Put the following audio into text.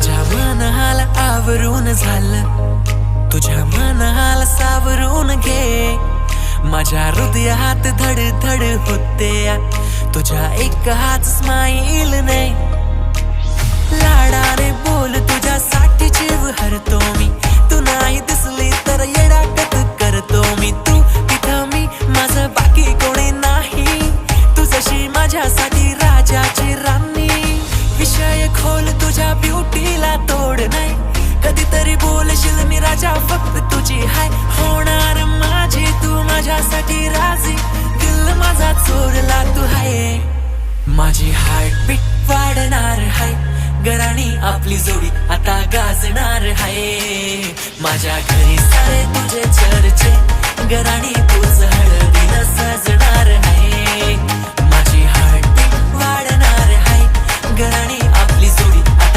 माझ्या मनाला आवरून झालं, तुझ्या मनाला सावरून घे. माझ्या हृदयात धड धड होते तुझ्या एक हात स्माईल ने. लाडाने बोल तुझ्यासाठी जीव हरतो मी, तू नाही दिसली तर येडागत करतो मी. तू तिथं मी, माझं बाकी कोणी नाही, तुझ्याशी माझ्यासाठी राजाची राणी. विषय खोल तुझ्या ब्युटीला तोड नाही, कधीतरी बोलशील मी राजा फक्त तुझी हाय. होणार माझी तू माझ्यासाठी राजी, दिल माझा चोरला तू हाय. माझी हार्टबीट वाढणार हाय, घराणी आपली जोडी आता गाजणार हाय. माझ्या घरी सारे तुझे चर्चे, घराणी तुझं हळदीनं सजणार हाय.